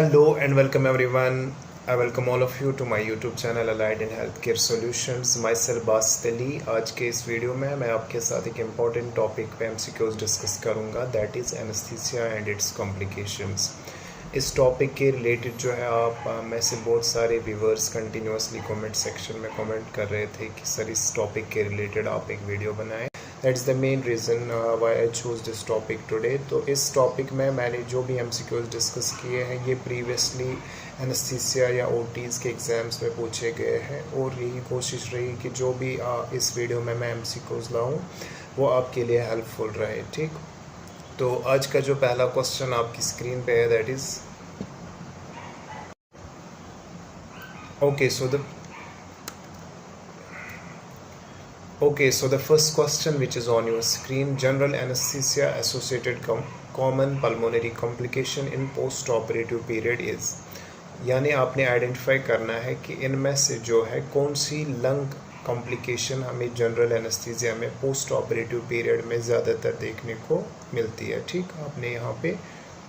Hello and welcome everyone. I welcome all of you to my YouTube channel Allied in Healthcare Solutions. Myself Basit Ali. आज के इस video में मैं आपके साथ एक इम्पॉर्टेंट टॉपिक पे MCQs डिस्कस करूंगा, that is anaesthesia and its complications. इस टॉपिक के रिलेटेड जो है आप में से बहुत सारे व्यूअर्स कंटिन्यूसली कमेंट सेक्शन में कमेंट कर रहे थे कि सर इस टॉपिक के रिलेटेड आप एक वीडियो बनाएं। That's the main reason why I choose this topic today. तो इस टॉपिक में मैंने जो भी MCQs डिस्कस किए हैं ये प्रीवियसली एनेस्थीसिया या OTs के एग्ज़ाम्स में पूछे गए हैं और यही कोशिश रही कि जो भी इस वीडियो में मैं MCQs लाऊं वो आपके लिए हेल्पफुल रहे। ठीक, तो आज का जो पहला क्वेश्चन आपकी स्क्रीन पे है that is Okay, so the first question which is on your screen, general anesthesia associated common pulmonary complication in post-operative period is, यानी आपने आइडेंटिफाई करना है कि इनमें से जो है कौन सी लंग कॉम्प्लिकेशन हमें जनरल एनेस्थीसिया में पोस्ट ऑपरेटिव पीरियड में ज़्यादातर देखने को मिलती है। ठीक, आपने यहाँ पे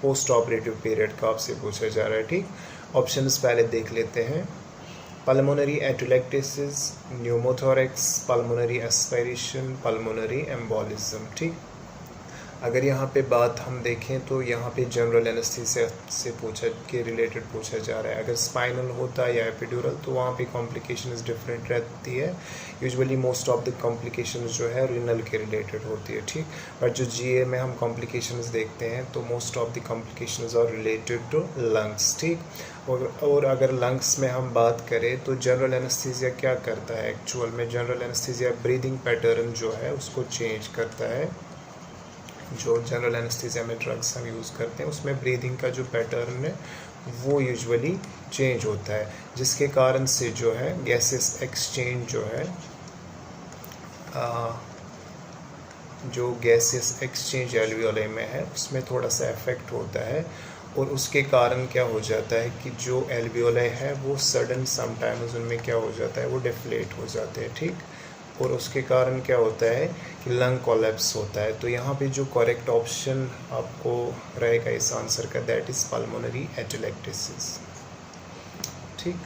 पोस्ट ऑपरेटिव पीरियड का आपसे पूछा जा रहा है। ठीक, ऑप्शंस पहले देख लेते हैं। Pulmonary atelectasis, pneumothorax, pulmonary aspiration, pulmonary embolism. ठीक, अगर यहाँ पे बात हम देखें तो यहाँ पे जनरल एनेस्थीसिया से रिलेटेड पूछा जा रहा है। अगर स्पाइनल होता है या एपिड्यूरल तो वहाँ पे कॉम्प्लिकेशंस डिफरेंट रहती है। Usually most of the complications जो है रीनल के रिलेटेड होती है। ठीक, बट जो GA में हम कॉम्प्लिकेशंस देखते हैं तो most of the complications are related to lungs. ठीक, और अगर लंग्स में हम बात करें तो जनरल एनेस्थीसिया क्या करता है एक्चुअल में, जनरल एनेस्थीसिया ब्रीदिंग पैटर्न जो है उसको चेंज करता है। जो जनरल एनेस्थीसिया में ड्रग्स हम यूज़ करते हैं उसमें ब्रीदिंग का जो पैटर्न है वो यूजुअली चेंज होता है, जिसके कारण से जो है गैसेस एक्सचेंज जो है जो गैसेस एक्सचेंज एल्वियोलाई में है उसमें थोड़ा सा इफेक्ट होता है और उसके कारण क्या हो जाता है कि जो एल्वियोलाई है वो सडन समटाइम्स उनमें क्या हो जाता है वो डिफ्लेट हो जाते हैं। ठीक, और उसके कारण क्या होता है कि लंग कोलैप्स होता है। तो यहाँ पे जो करेक्ट ऑप्शन आपको रहेगा इस आंसर का दैट इज़ पल्मोनरी एटोलेक्टेसिस। ठीक,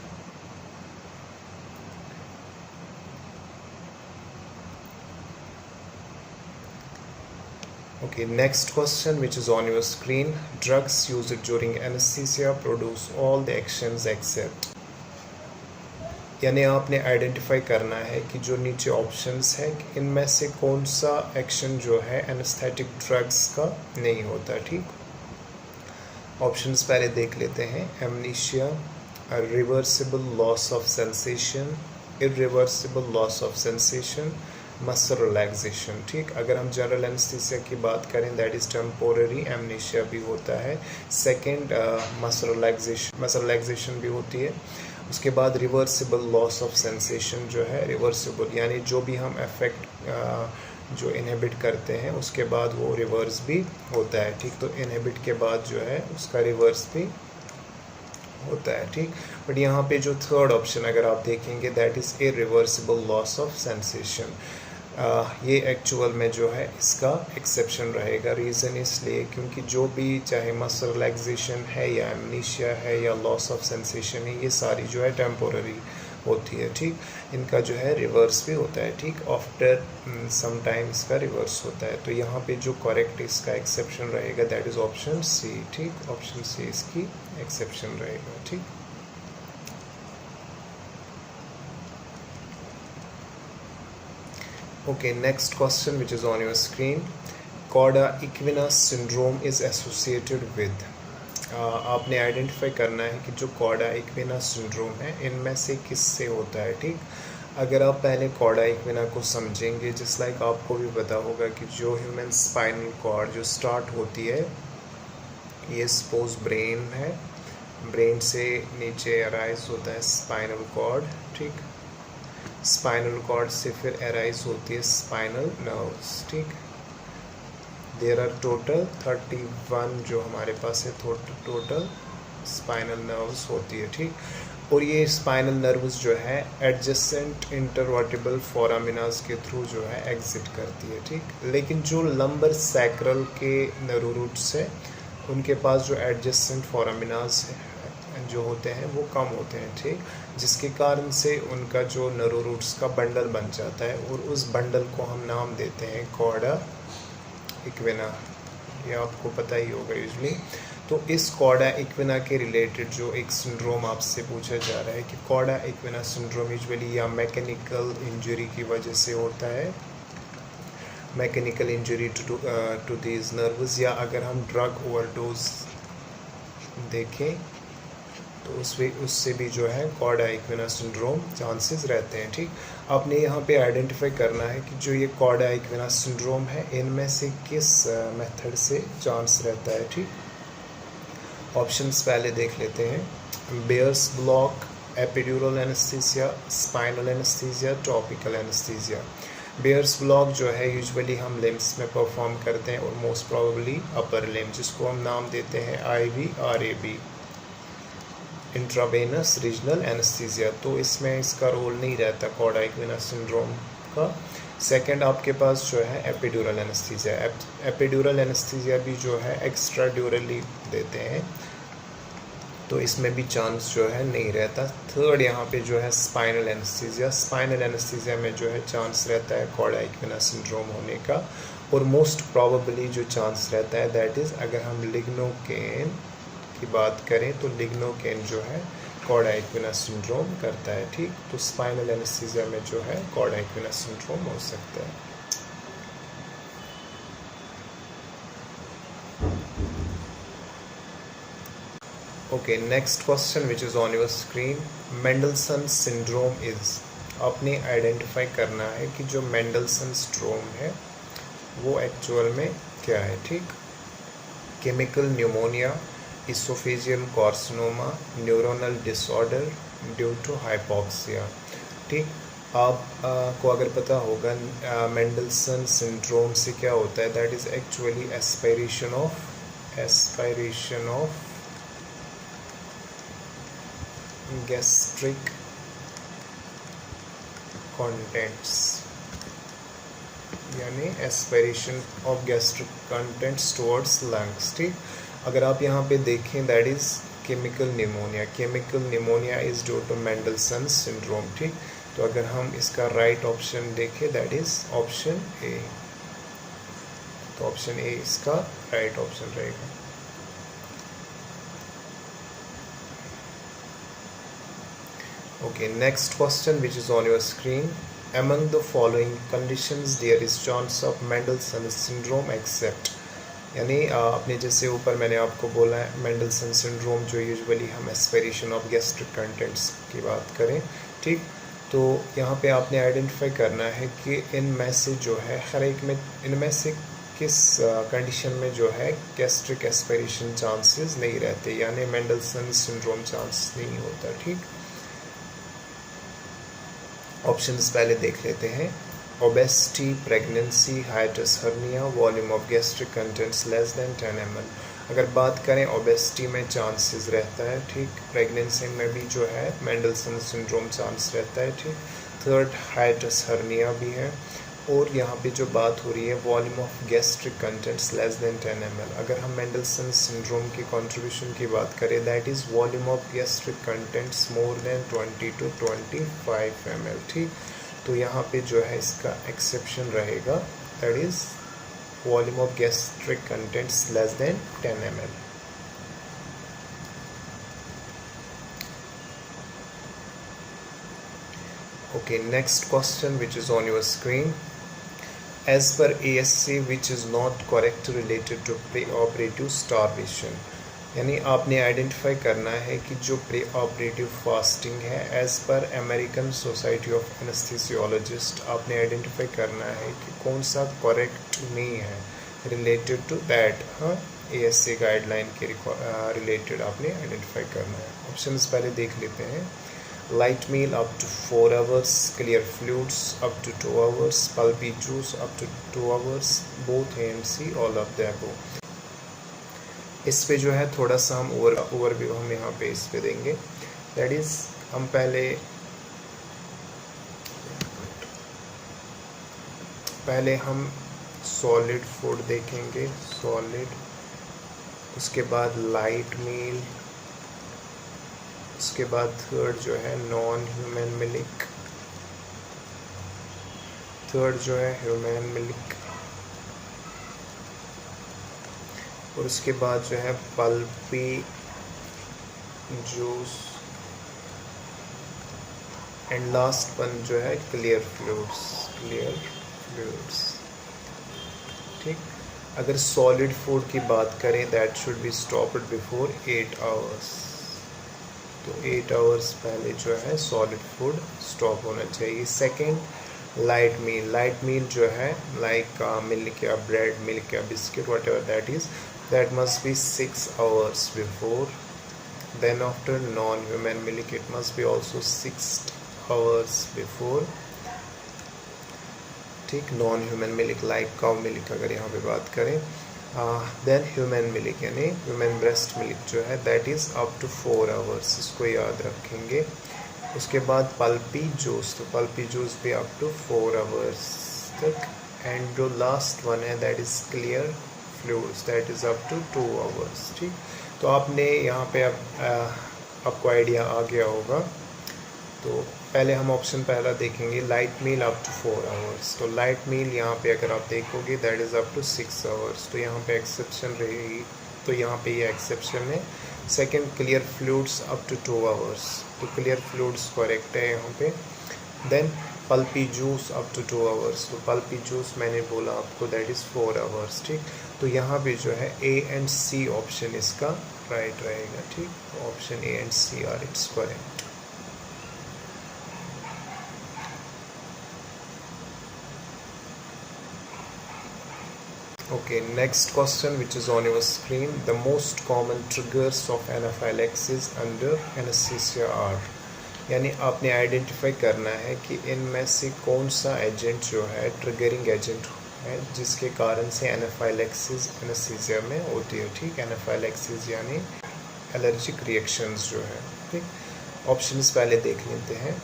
okay, next question which is on your screen, drugs used during anesthesia produce all the actions except, यानी आपने आइडेंटिफाई करना है कि जो नीचे ऑप्शंस है इनमें से कौन सा एक्शन जो है एनेस्थेटिक ड्रग्स का नहीं होता। ठीक, ऑप्शंस पहले देख लेते हैं। Amnesia, reversible loss of sensation, irreversible loss of sensation, muscle relaxation. ठीक, अगर हम जनरल एनेस्थीसिया की बात करें दैट इज़ टेम्पोररी एमनीशिया भी होता है। सेकंड मसल रिलैक्सेशन भी होती है। उसके बाद रिवर्सिबल लॉस ऑफ सेंसेशन जो है रिवर्सिबल, यानी जो भी हम इफेक्ट जो इनहिबिट करते हैं उसके बाद वो रिवर्स भी होता है। ठीक, तो इनहिबिट के बाद जो है उसका रिवर्स भी होता है। ठीक, बट यहाँ पे जो थर्ड ऑप्शन अगर आप देखेंगे that is irreversible loss of sensation, ये एक्चुअल में जो है इसका एक्सेप्शन रहेगा। रीज़न इसलिए क्योंकि जो भी चाहे मसल रिलैक्सेशन है या एमनीशिया है या लॉस ऑफ सेंसेशन है ये सारी जो है टेम्पोररी होती है। ठीक, इनका जो है रिवर्स भी होता है। ठीक, आफ्टर सम टाइम इसका रिवर्स होता है। तो यहाँ पे जो करेक्ट इसका एक्सेप्शन रहेगा दैट इज़ ऑप्शन C। ठीक, ऑप्शन C इसकी एक्सेप्शन रहेगा। ठीक, okay, next question which is on your screen, cauda equina syndrome is associated with, आपने आइडेंटिफाई करना है कि जो कॉडा इक्विना सिंड्रोम है इनमें से किससे होता है। ठीक, अगर आप पहले कॉडा इक्विना को समझेंगे जिस लाइक आपको भी पता होगा कि जो ह्यूमन स्पाइनल कॉर्ड जो स्टार्ट होती है ये सपोज ब्रेन है, ब्रेन से नीचे अराइज होता है स्पाइनल कॉर्ड। ठीक, स्पाइनल कॉर्ड से फिर अराइज होती है स्पाइनल नर्व्स। ठीक, देयर आर टोटल 31 जो हमारे पास है टोटल स्पाइनल नर्व्स होती है। ठीक, और ये स्पाइनल नर्व्स जो है एडजेसेंट इंटरवर्टिबल फोरामिनास के थ्रू जो है एग्जिट करती है। ठीक, लेकिन जो लंबर सैक्रल के नर्व रूट्स है उनके पास जो एडजेसेंट फोरामिनास जो होते हैं वो कम होते हैं, ठीक, जिसके कारण से उनका जो नरो रूट्स का बंडल बन जाता है और उस बंडल को हम नाम देते हैं कॉर्डा इक्विना। ये आपको पता ही होगा यूजली। तो इस कॉर्डा इक्विना के रिलेटेड जो एक सिंड्रोम आपसे पूछा जा रहा है कि कॉर्डा इक्विना सिंड्रोम यूजुअली या मैकेनिकल इंजरी की वजह से होता है, mechanical injury to these nerves, या अगर हम ड्रग ओवरडोज देखें तो उससे भी जो है कॉर्डा इक्विना सिंड्रोम चांसेस रहते हैं, ठीक। आपने यहाँ पे आइडेंटिफाई करना है कि जो ये कॉर्डा इक्विना सिंड्रोम है इनमें से किस मेथड से चांस रहता है, ठीक। ऑप्शंस पहले देख लेते हैं। Bier's block, epidural anaesthesia, spinal anaesthesia, topical anaesthesia. Bier's block जो है यूजुअली हम लिम्स में परफॉर्म करते हैं और मोस्ट प्रोबेबली अपर लिम, जिसको हम नाम देते हैं IVRAB, इंट्रावेनस रीजनल एनेस्थीसिया। तो इसमें इसका रोल नहीं रहता कॉर्डा इक्विना सिंड्रोम का। सेकंड आपके पास जो है एपिड्यूरल एनेस्थीसिया। एपिड्यूरल एनेस्थीसिया भी जो है एक्स्ट्रा ड्यूरली देते हैं, तो इसमें भी चांस जो है नहीं रहता। थर्ड यहाँ पे जो है स्पाइनल एनेस्थीसिया। स्पाइनल एनेस्थीसिया में जो है चांस रहता है कॉर्डा इक्विना सिंड्रोम होने का, और मोस्ट प्रोबेबली जो चांस रहता है दैट इज़, अगर हम लिग्नोकेन की बात करें तो लिग्नोकेन जो है कॉर्डा इक्विना सिंड्रोम करता है, ठीक। तो स्पाइनल एनेस्थीसिया में जो है कॉर्डा इक्विना सिंड्रोम हो सकता है। Okay, next question which is on your screen. Mendelson syndrome is, आपने आइडेंटिफाई करना है कि जो मेंडलसन सिंड्रोम है वो एक्चुअल में क्या है, ठीक। Chemical pneumonia, oesophageal carcinoma, neuronal disorder due to hypoxia, ठीक। आपको अगर पता होगा मेंडलसन सिंड्रोम से क्या होता है, that is actually aspiration of gastric contents, यानी aspiration of gastric contents towards lungs, ठीक। अगर आप यहाँ पे देखें that is chemical pneumonia. Chemical pneumonia is due to Mendelson syndrome, ठीक। तो अगर हम इसका राइट ऑप्शन देखें दैट इज़ ऑप्शन ए, तो ऑप्शन ए इसका राइट ऑप्शन रहेगा। Okay, next question which is on your screen. Among the following conditions there is chance of Mendelssohn syndrome except, यानी अपने जैसे ऊपर मैंने आपको बोला है मेंडलसन सिंड्रोम जो यूजुअली हम एस्पायरेशन ऑफ गैस्ट्रिक कंटेंट्स की बात करें, ठीक। तो यहाँ पे आपने आइडेंटिफाई करना है कि इनमें से जो है हर एक में इनमें से किस कंडीशन में जो है गैस्ट्रिक एस्पायरेशन चांसेस नहीं रहते, यानी मेंडलसन सिंड्रोम चांस नहीं होता, ठीक। ऑप्शंस पहले देख लेते हैं। Obesity, pregnancy, hiatus hernia, volume of gastric contents less than 10 ml। अगर बात करें ओबेसिटी में चांसेस रहता है, ठीक। प्रेगनेंसी में भी जो है मेंडलसन सिंड्रोम चांस रहता है, ठीक। थर्ड हाइटस हर्निया भी है, और यहाँ पे जो बात हो रही है volume of gastric contents less than 10 ml। अगर हम मेंडलसन सिंड्रोम की कंट्रीब्यूशन की बात करें that is volume of gastric contents more than 20 to 25 ml, ठीक। तो यहाँ पे जो है इसका एक्सेप्शन रहेगा that is volume of gastric contents less than 10 ml। Okay, next question which is on your screen. As per ASC which is not correct related to pre-operative starvation, यानी आपने आइडेंटिफाई करना है कि जो प्री ऑपरेटिव फास्टिंग है as per American society of anaesthesiologist, आपने identify करना है कि कौन सा करेक्ट नहीं है रिलेटेड टू दैट। हाँ, ASC गाइडलाइन के रिलेटेड आपने आइडेंटिफाई करना है। ऑप्शंस पहले देख लेते हैं। light meal up to 4 hours, clear fluids up to 2 hours, pulpy juice up to 2 hours, both A and C, all of the above। इस पे जो है थोड़ा सा हम ओवरव्यू हम यहाँ पे इस पे देंगे, दैट इज़ हम पहले हम सॉलिड फूड देखेंगे, सॉलिड, उसके बाद लाइट मील, उसके बाद थर्ड जो है नॉन ह्यूमन मिल्क, थर्ड जो है ह्यूमन मिल्क, और उसके बाद जो है pulpy juice, and last one जो है क्लियर फ्लूइड्स, क्लियर फ्लूइड्स। ठीक, अगर सॉलिड फूड की बात करें that should be stopped before 8 hours, तो 8 आवर्स पहले जो है सॉलिड फूड स्टॉप होना चाहिए। सेकंड लाइट मील, लाइट मील जो है लाइक मिल्क या ब्रेड, मिल्क या biscuit, what ever that is, that must be 6 hours before. Then after non-human milk it must be also 6 hours before. ठीक, non human milk like cow milk अगर यहाँ पे बात करें, देन ह्यूमन मिल्क यानी human breast milk जो है that is up to 4 hours, इसको याद रखेंगे। उसके बाद पल्पी जूस, तो पल्पी जूस भी अप टू 4 आवर्स तक, एंड जो लास्ट वन है that is clear fluids that is up to 2 hours. ठीक, तो आपने यहाँ पे अब आपको आइडिया आ गया होगा। तो पहले हम ऑप्शन पहला देखेंगे, light meal up to 4 hours. तो लाइट मील यहाँ पे अगर आप देखोगे that is up to 6 hours, तो यहाँ पे एक्सेप्शन रहेगी, तो यहाँ पे ये एक्सेप्शन है। Second clear fluids up to 2 hours, तो क्लियर फ्लूइड्स करेक्ट है यहाँ पे। Then pulpy juice up to 2 hours, तो पल्पी जूस मैंने बोला आपको दैट इज़ 4 आवर्स। ठीक, तो यहाँ पे जो है ए एंड सी ऑप्शन इसका राइट रहेगा। ठीक, option A and C are it's correct. Okay, next question which is on your screen. The most common triggers of anaphylaxis under anesthesia are, यानी आपने आइडेंटिफाई करना है कि इनमें से कौन सा एजेंट जो है ट्रिगरिंग एजेंट है जिसके कारण से एनाफाइलैक्सिस एनेस्थीसिया में होती है। ठीक, एनाफाइलैक्सिस यानी एलर्जिक रिएक्शंस जो है। ठीक, ऑप्शंस पहले देख लेते हैं,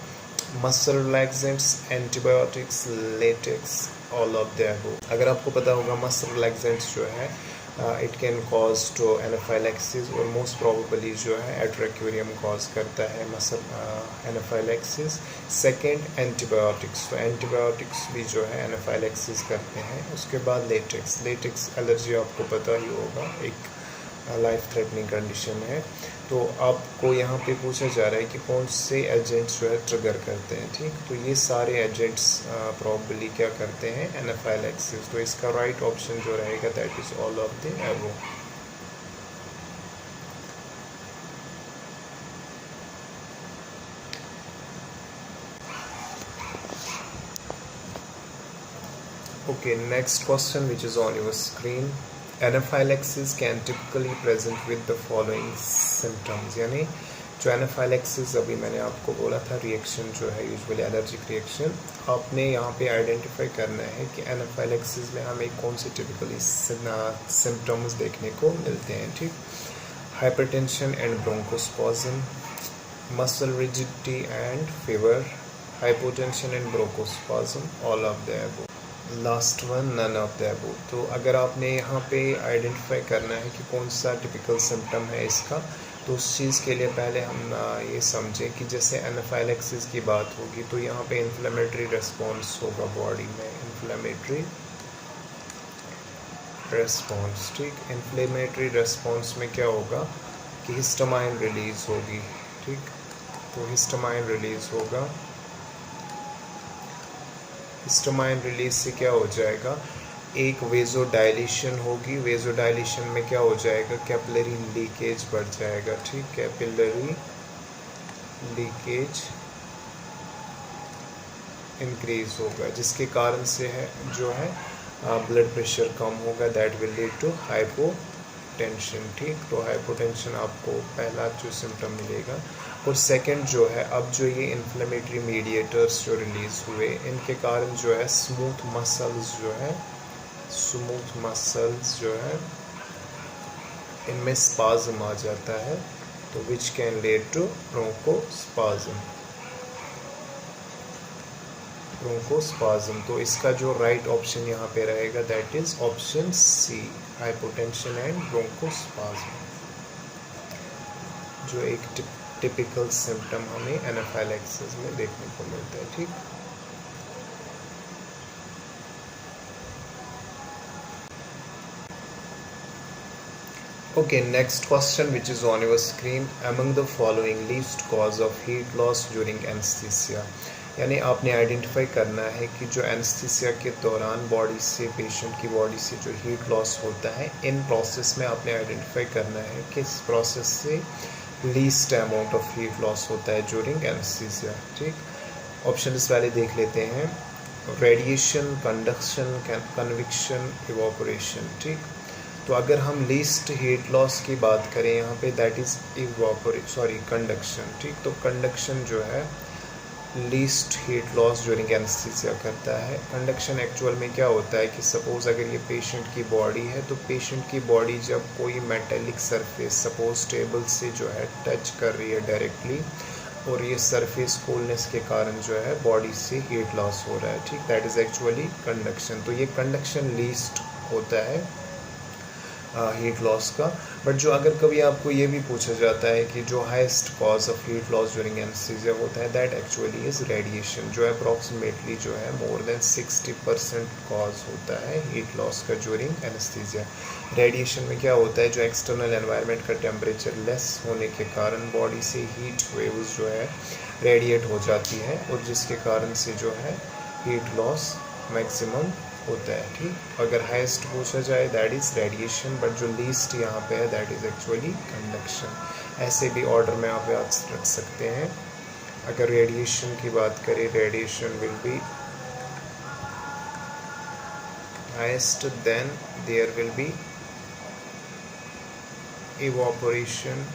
muscle relaxants, antibiotics, latex, all of the above. अगर आपको पता होगा मसल रिलैक्सेंट्स जो है it can cause to anaphylaxis, और मोस्ट प्रोबेबली जो है एट्रोक्यूरियम कॉज करता है मसल एनाफाइलैक्सिस। सेकंड एंटीबायोटिक्स, तो एंटीबायोटिक्स भी जो है एनाफाइलैक्सिस करते हैं। उसके बाद लेटेक्स, लेटेक्स एलर्जी आपको पता ही होगा, एक लाइफ थ्रेटनिंग कंडीशन है। तो आपको यहाँ पे पूछा जा रहा है कि कौन से एजेंट्स जो है ट्रिगर करते हैं। ठीक, तो ये सारे एजेंट्स प्रॉब्ली क्या करते हैं, एनाफाइलैक्सिस। तो इसका राइट ऑप्शन जो रहेगा that is all of the above. Okay, next question which is on your screen. Anaphylaxis can typically present with the following symptoms, यानी जो एनाफाइलैक्सिस अभी मैंने आपको बोला था रिएक्शन जो है यूजुअली एलर्जिक रिएक्शन, आपने यहाँ पे आइडेंटिफाई करना है कि एनाफाइलैक्सिस में हमें कौन से टिपिकली सिम्टम्स देखने को मिलते हैं। ठीक, hypertension and bronchospasm, muscle rigidity and fever, hypotension and bronchospasm, all of the above. Last one none of the above. तो अगर आपने यहाँ पे आइडेंटिफाई करना है कि कौन सा टिपिकल सिम्टम है इसका, तो उस चीज़ के लिए पहले हम ये समझें कि जैसे एनाफाइलैक्सिस की बात होगी तो यहाँ पे इन्फ्लेमेटरी रिस्पॉन्स होगा बॉडी में, इन्फ्लेमेटरी रिस्पॉन्स। ठीक, इन्फ्लेमेटरी रिस्पॉन्स में क्या होगा कि हिस्टामाइन रिलीज होगी। ठीक, तो हिस्टामाइन रिलीज होगा, हिस्टामाइन रिलीज से क्या हो जाएगा, एक वेजो डायलेशन होगी, वेजो डायलेशन में क्या हो जाएगा, कैपिलरी लीकेज बढ़ जाएगा। ठीक, कैपिलरी लीकेज इंक्रीज होगा, जिसके कारण से है जो है ब्लड प्रेशर कम होगा, that will lead to hypotension. ठीक, तो हाइपोटेंशन आपको पहला जो सिम्टम मिलेगा। और सेकंड जो है, अब जो ये इन्फ्लेमेटरी मीडिएटर्स जो रिलीज हुए इनके कारण जो है स्मूथ मसल्स जो है इनमें स्पाज्म आ जाता है, तो which can lead to bronchospasm. तो इसका जो राइट ऑप्शन यहाँ पे रहेगा that is option C, hypotension and bronchospasm, जो एक टिपिकल सिम्टम हमें एनाफाइलैक्सिस में देखने को मिलता है। ठीक, okay, next question which is on your screen, among the following least cause of heat loss during anesthesia, यानी आपने आइडेंटिफाई करना है कि जो एनेस्थीसिया के दौरान बॉडी से, पेशेंट की बॉडी से जो हीट लॉस होता है, इन प्रोसेस में आपने आइडेंटिफाई करना है कि इस प्रोसेस से least amount of heat loss होता है ड्यूरिंग एनेस्थीसिया। ठीक, ऑप्शन इस वाले देख लेते हैं, रेडिएशन, कंडक्शन, कन्विक्शन, इवापोरेशन। ठीक, तो अगर हम लीस्ट हीट लॉस की बात करें यहाँ पे, दैट इज़ कंडक्शन। ठीक, तो कंडक्शन जो है least heat loss during anaesthesia करता है। कंडक्शन एक्चुअल में क्या होता है कि सपोज़ अगर ये पेशेंट की बॉडी है, तो पेशेंट की बॉडी जब कोई मेटेलिक सरफेस सपोज टेबल से जो है टच कर रही है डायरेक्टली, और ये सरफेस कूलनेस के कारण जो है बॉडी से हीट लॉस हो रहा है। ठीक, दैट इज़ एक्चुअली कंडक्शन। तो ये कंडक्शन लीस्ट होता है हीट लॉस का। बट जो अगर कभी आपको ये भी पूछा जाता है कि जो highest cause of heat loss during anaesthesia होता है, दैट एक्चुअली इज़ रेडिएशन, जो अप्रॉक्सीमेटली जो है मोर देन 60% कॉज होता है हीट लॉस का ड्यूरिंग एनेस्थीसिया। रेडिएशन में क्या होता है, जो एक्सटर्नल एनवायरनमेंट का टेम्परेचर लेस होने के कारण बॉडी से हीट वेव्स जो है रेडिएट हो जाती है, और जिसके कारण से जो है हीट लॉस मैक्सिमम होता है। ठीक, अगर हाईएस्ट पूछा जाए दैट इज़ रेडिएशन, बट जो लीस्ट यहाँ पे है दैट इज़ एक्चुअली कंडक्शन। ऐसे भी ऑर्डर में आप याद रख सकते हैं। अगर रेडिएशन की बात करें, radiation will be highest, then there will be evaporation,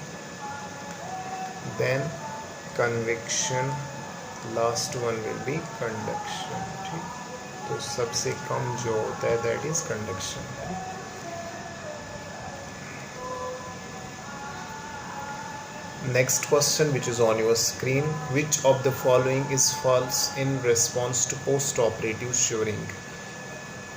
then convection, last one will be conduction. ठीक, तो सबसे कम जो होता है that is conduction. Next question which is on your screen, which of the following is false in response to post operative shivering,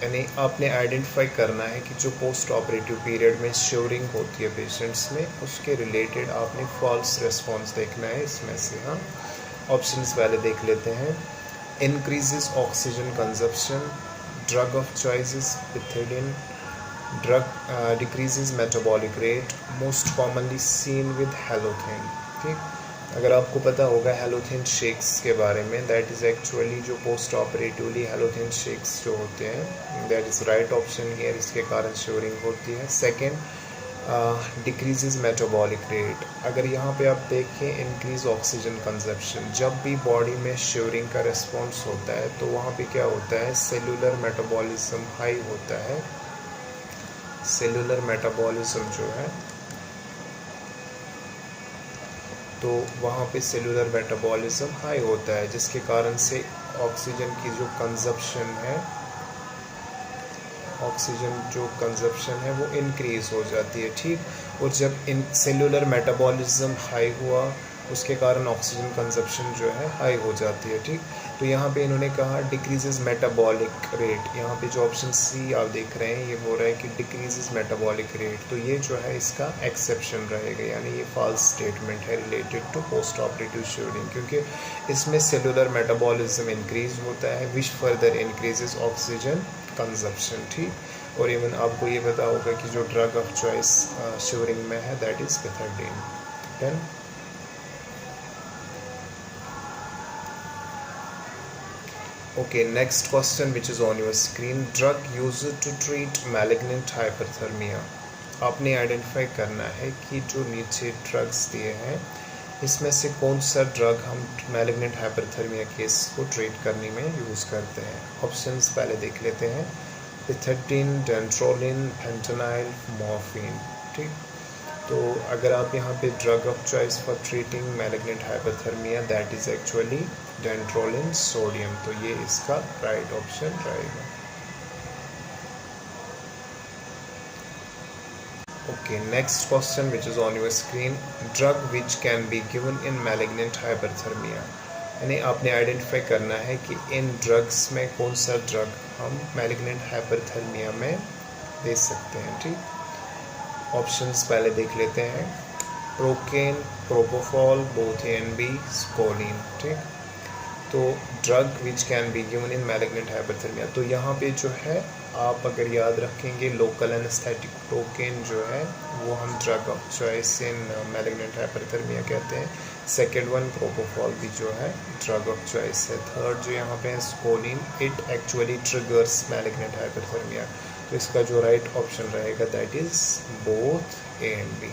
यानी आपने identify करना है कि जो पोस्ट ऑपरेटिव पीरियड में श्योरिंग होती है पेशेंट्स में, उसके रिलेटेड आपने फॉल्स रिस्पॉन्स देखना है इसमें से। हाँ, ऑप्शंस पहले देख लेते हैं। Increases oxygen consumption, drug of choice is pethidine, drug decreases metabolic rate, most commonly seen with halothane। ठीक, अगर आपको पता होगा हेलोथेन शेक्स के बारे में, दैट इज़ एक्चुअली जो पोस्ट ऑपरेटिवली हेलोथेन शेक्स जो होते हैं, that is right option here, इसके कारण श्योरिंग होती है। सेकेंड, डिक्रीजेज मेटाबॉलिक रेट, अगर यहाँ पे आप देखें इंक्रीज ऑक्सीजन कंजप्शन, जब भी बॉडी में श्योरिंग का रिस्पॉन्स होता है तो वहाँ पे क्या होता है, सेलुलर मेटाबॉलिज्म हाई होता है। सेलुलर मेटाबॉलिज्म जो है, तो वहाँ पे सेलुलर मेटाबॉलिज्म हाई होता है, जिसके कारण से ऑक्सीजन की जो कंजप्शन है, ऑक्सीजन जो कंजप्शन है वो इंक्रीज हो जाती है। ठीक, और जब इन सेलुलर मेटाबॉलिज्म हाई हुआ, उसके कारण ऑक्सीजन कंजप्शन जो है हाई हो जाती है। ठीक, तो यहाँ पे इन्होंने कहा डिक्रीजेज मेटाबॉलिक रेट, यहाँ पे जो ऑप्शन सी आप देख रहे हैं ये बोल रहा है कि डिक्रीजेज मेटाबॉलिक रेट, तो ये जो है इसका एक्सेप्शन रहेगा, यानी ये फॉल्स स्टेटमेंट है रिलेटेड टू पोस्ट ऑपरेटिव श्योरिंग, क्योंकि इसमें सेलुलर मेटाबॉलिज्म इंक्रीज होता है which further increases oxygen consumption. ठीक, और इवन आपको ये पता होगा कि जो ड्रग ऑफ चॉइस श्योरिंग में है that is pethidine. Then okay, next question which is on your screen, drug used to treat malignant hyperthermia, आपने आइडेंटिफाई करना है कि जो नीचे ड्रग्स दिए हैं इसमें से कौन सा ड्रग हम मैलिग्नेंट हाइपरथर्मिया केस को ट्रीट करने में यूज़ करते हैं। ऑप्शंस पहले देख लेते हैं, पिथेडिन, डेंट्रोलिन, फेंटेनाइल, मॉर्फिन। ठीक, तो अगर आप यहाँ पे drug of choice for treating malignant hyperthermia that is actually dantrolene sodium, तो ये इसका राइट ऑप्शन रहेगा। Okay, next question which is on your screen, drug which can be given in malignant hyperthermia, यानी आपने आइडेंटिफाई करना है कि इन drugs में कौन सा ड्रग हम मैलिग्नेंट हाइपरथर्मिया में दे सकते हैं। ठीक, ऑप्शंस पहले देख लेते हैं, procaine, propofol, both A and B, scoline. ठीक, तो drug which can be given in malignant hyperthermia. तो यहाँ पे जो है आप अगर याद रखेंगे लोकल एनेस्थेटिक प्रोकेन जो है वो हम drug of choice in malignant hyperthermia कहते हैं। सेकेंड वन प्रोपोफॉल भी जो है ड्रग ऑफ चॉइस है। थर्ड जो यहाँ पे है scoline, it actually triggers malignant hyperthermia. तो इसका जो राइट ऑप्शन रहेगा that is both A and B.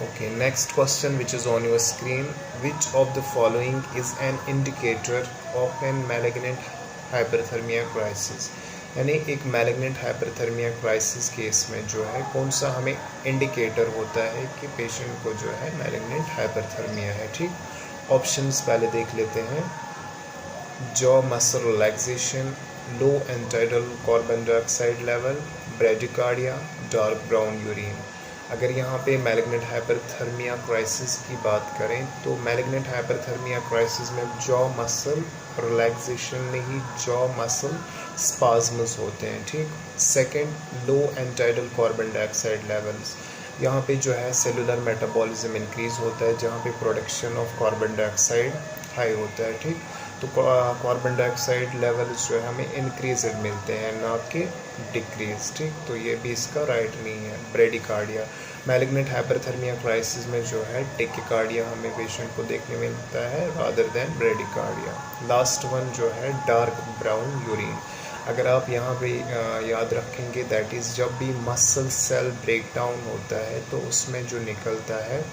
Okay, next question which is on your screen. Which of the following is an indicator of an malignant hyperthermia crisis? यानी एक malignant hyperthermia crisis case में जो है कौन सा हमें indicator होता है कि पेशेंट को जो है मैलिग्नेंट हाइपरथर्मिया है। ठीक, ऑप्शंस पहले देख लेते हैं। Jaw muscle relaxation, low end tidal carbon dioxide level, bradycardia, dark brown urine. अगर यहाँ पे मैलिग्नेंट हाइपरथर्मिया क्राइसिस की बात करें तो मैलिग्नेंट हाइपरथर्मिया क्राइसिस में जॉ मसल रिलैक्सेशन नहीं, जॉ मसल स्पाज्म्स होते हैं। ठीक, सेकंड लो एंटाइडल कार्बन डाइऑक्साइड लेवल्स, यहाँ पे जो है सेलुलर मेटाबॉलिज्म इंक्रीज होता है जहाँ पे production of carbon dioxide high होता है। ठीक, तो कार्बन डाइऑक्साइड लेवल्स जो है हमें इंक्रीज मिलते हैं ना कि डिक्रीज। ठीक, तो ये भी इसका राइट नहीं है। ब्रेडिकार्डिया, मैलिग्नेंट हाइपरथर्मिया क्राइसिस में जो है टेकिकार्डिया हमें पेशेंट को देखने में मिलता है rather than bradycardia. Last one जो है डार्क ब्राउन यूरिन। अगर आप यहाँ पे याद रखेंगे दैट इज़ जब भी मसल सेल ब्रेक डाउन होता है तो उसमें जो निकलता है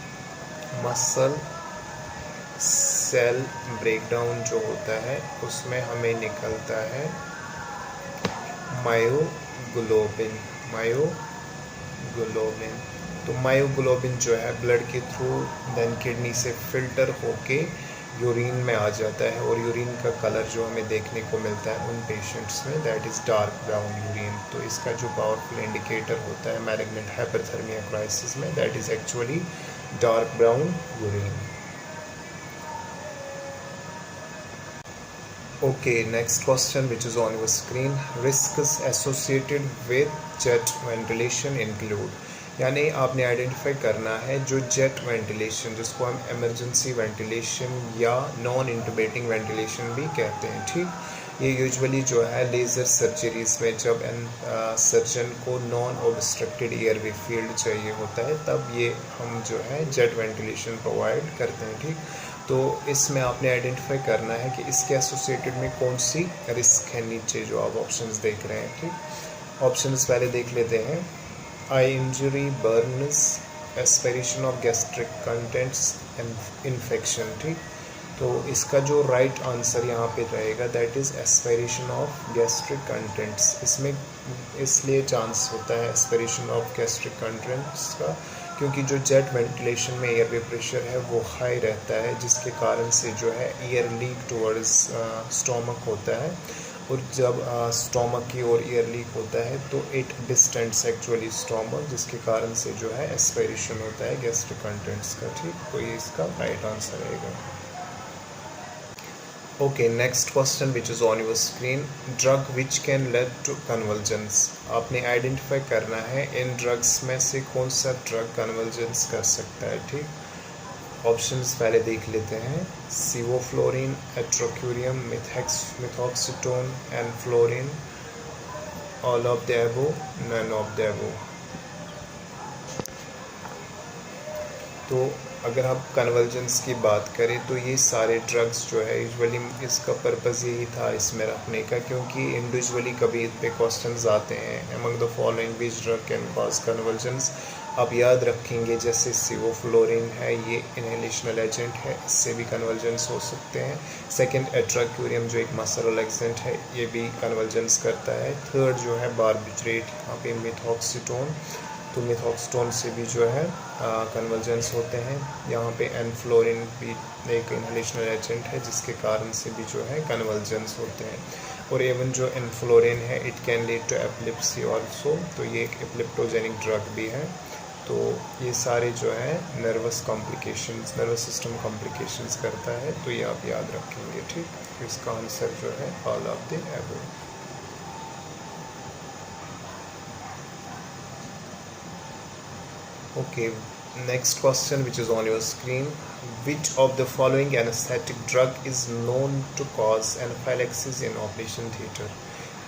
मसल सेल ब्रेकडाउन जो होता है उसमें हमें निकलता है मायोग्लोबिन। तो मायोग्लोबिन जो है ब्लड के थ्रू देन किडनी से फिल्टर होके यूरिन में आ जाता है और यूरिन का कलर जो हमें देखने को मिलता है उन पेशेंट्स में that is dark brown urine. तो इसका जो पावरफुल इंडिकेटर होता है मैलिग्नेंट हाइपरथर्मिया क्राइसिस में that is actually dark brown urine. Okay, next question which is on your screen. Risks associated with jet ventilation include, यानी आपने identify करना है जो जेट वेंटिलेशन जिसको हम इमरजेंसी वेंटिलेशन या नॉन इंटुबेटिंग वेंटिलेशन भी कहते हैं। ठीक, ये यूजुअली जो है लेज़र सर्जरीज में जब सर्जन को नॉन ऑब्स्ट्रक्टेड एयरवे फील्ड चाहिए होता है तब ये हम जो है जेट वेंटिलेशन प्रोवाइड करते हैं। ठीक, तो इसमें आपने आइडेंटिफाई करना है कि इसके एसोसिएटेड में कौन सी रिस्क है नीचे जो आप ऑप्शंस देख रहे हैं। ठीक, ऑप्शंस पहले देख लेते हैं। Eye injury, burns, aspiration of gastric contents and infection. ठीक, तो इसका जो राइट आंसर यहाँ पे रहेगा that is aspiration of gastric contents. इसमें इसलिए चांस होता है एस्पिरेशन ऑफ गैस्ट्रिक कंटेंट्स का क्योंकि जो जेट वेंटिलेशन में एयरवे प्रेशर है वो हाई रहता है जिसके कारण से जो है एयर लीक टुवर्ड्स स्टोमक होता है और जब स्टोमक की ओर एयर लीक होता है तो इट डिस्टेंट्स एक्चुअली स्टोमक जिसके कारण से जो है एस्पिरेशन होता है गैस्ट्रिक कंटेंट्स का। ठीक, तो ये इसका राइट आंसर रहेगा। Okay, next question which is on your screen. Drug which can lead to convulsions. आपने आइडेंटिफाई करना है इन ड्रग्स में से कौन सा ड्रग कन्वर्जेंस कर सकता है। ठीक, ऑप्शंस पहले देख लेते हैं। Sevoflurane, atracurium, methohexitone and fluorine, all of the above, none of the above. तो अगर हम कन्वर्जेंस की बात करें तो ये सारे ड्रग्स जो है यूजुअली इसका पर्पज़ यही था इसमें रखने का क्योंकि इंडिविजुअली कभी इस पे क्वेश्चंस आते हैं among the following which drug can cause convergence. आप याद रखेंगे जैसे सीवोफ्लोरिन है ये इनहेलेशनल एजेंट है, इससे भी कन्वर्जेंस हो सकते हैं। सेकंड एट्राक्यूरियम जो एक मसल रिलैक्सेंट है ये भी कन्वर्जेंस करता है। थर्ड जो है बारबिट्रेट, यहाँ पे मिथॉक्सिटोन, तो मिथॉक्सिटोन से भी जो है कन्वर्जेंस होते हैं। यहाँ पे एनफ्लोरिन भी एक इनहेलेशनल एजेंट है जिसके कारण से भी जो है कन्वर्जेंस होते हैं। और एवन जो एनफ्लोरिन है it can lead to epilepsy also, तो ये एक एपिलेप्टोजेनिक ड्रग भी है। तो ये सारे जो है nervous complications, nervous system complications करता है, तो ये आप याद रखेंगे। ठीक, इसका आंसर जो है all of the above. Okay, next question which is on your screen. Which of the following anesthetic drug is known to cause anaphylaxis in operation theater?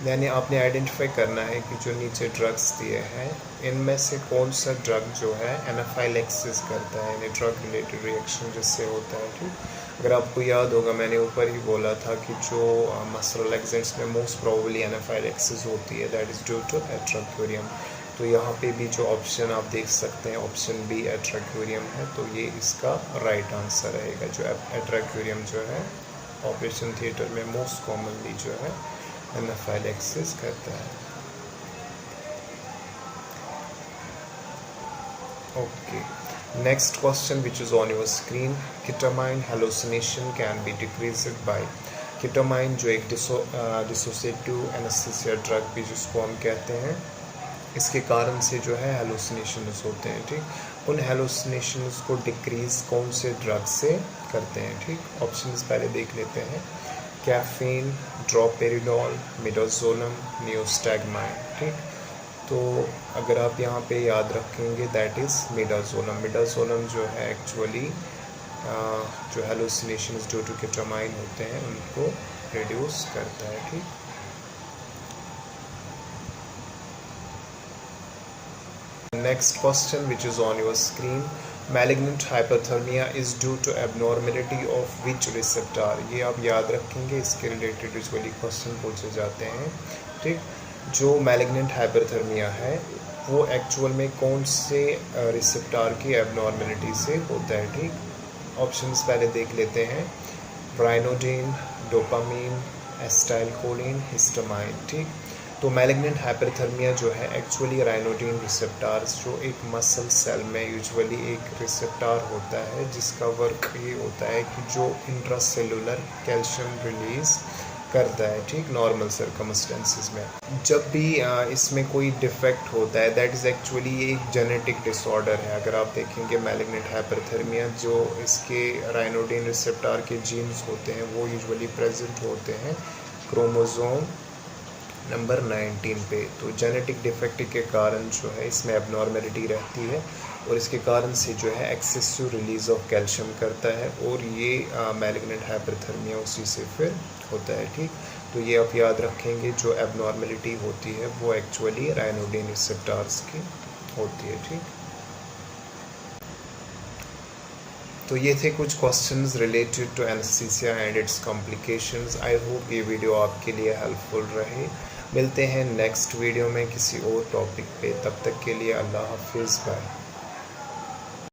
यानी आपने आइडेंटिफाई करना है कि जो नीचे ड्रग्स दिए हैं इनमें से कौन सा ड्रग जो है एनाफाइलेक्सिस करता है, यानी ड्रग रिलेटेड रिएक्शन जिससे होता है। ठीक, अगर आपको याद होगा मैंने ऊपर ही बोला था कि जो मसल रिलैक्सेंट्स में मोस्ट प्रोबेबली एनाफाइलेक्सिस होती है that is due to atracurium. तो यहाँ पे भी जो ऑप्शन आप देख सकते हैं ऑप्शन बी एट्राक्यूरियम है, तो ये इसका राइट आंसर रहेगा। जो एट्राक्यूरियम जो है ऑपरेशन थिएटर में मोस्ट कॉमनली जो है एनाफाइलेक्सिस करता है। Okay, next question which is on your screen. Ketamine hallucination can be decreased bye. Ketamine जो एक डिसोसिएटिव एनेस्थीसिया ड्रग भी जिसको हम कहते हैं, इसके कारण से जो है हेलुसिनेशंस होते हैं। ठीक, उन हेलुसिनेशंस को डिक्रीज कौन से ड्रग से करते हैं। ठीक, ऑप्शंस पहले देख लेते हैं। Caffeine, droperidol, midazolam, neostigmine. ठीक, तो अगर आप यहाँ पे याद रखेंगे दैट इज़ मिडाजोलम। मिडाजोलम जो है एक्चुअली जो हेलुसिनेशंस ड्यू टू केटामाइन होते हैं उनको रिड्यूस करता है। ठीक, next question which is on your screen. Malignant hyperthermia is due to abnormality of which receptor? ये आप याद रखेंगे, इसके रिलेटेड यूजुअली क्वेश्चन पूछे जाते हैं। ठीक, जो मैलिग्नेंट हाइपरथर्मिया है वो एक्चुअल में कौन से रिसेप्टर की एबनॉर्मेलिटी से होता है। ठीक, ऑप्शंस पहले देख लेते हैं। राइनोडिन, डोपामीन, एसिटाइलकोलिन, हिस्टामाइन। ठीक, तो मैलिग्नेंट हाइपरथर्मिया जो है एक्चुअली राइनोडिन रिसेप्टर्स जो एक मसल सेल में यूजुअली एक रिसेप्टर होता है जिसका वर्क ये होता है कि जो इंट्रासेलुलर कैल्शियम रिलीज करता है। ठीक, नॉर्मल सर्कमस्टेंसेस में जब भी इसमें कोई डिफेक्ट होता है दैट इज़ एक्चुअली एक जेनेटिक डिसऑर्डर है। अगर आप देखेंगे मैलिग्नेंट हाइपरथर्मिया जो इसके राइनोडिन रिसेप्टर के जीन्स होते हैं वो यूजुअली प्रेजेंट होते हैं क्रोमोसोम नंबर 19 पे। तो जेनेटिक डिफेक्ट के कारण जो है इसमें एबनॉर्मेलिटी रहती है और इसके कारण से जो है एक्सेसिव रिलीज ऑफ कैल्शियम करता है और ये मैलिग्नेंट हाइपरथर्मिया उसी से फिर होता है। ठीक, तो ये आप याद रखेंगे जो एबनॉर्मेलिटी होती है वो एक्चुअली राइनोडिन रिसेप्टर्स की होती है। ठीक, तो ये थे कुछ questions related to anaesthesia and its complications. I hope ये वीडियो आपके लिए हेल्पफुल रहे। मिलते हैं नेक्स्ट वीडियो में किसी और टॉपिक पे, तब तक के लिए अल्लाह हाफिज़, बाय।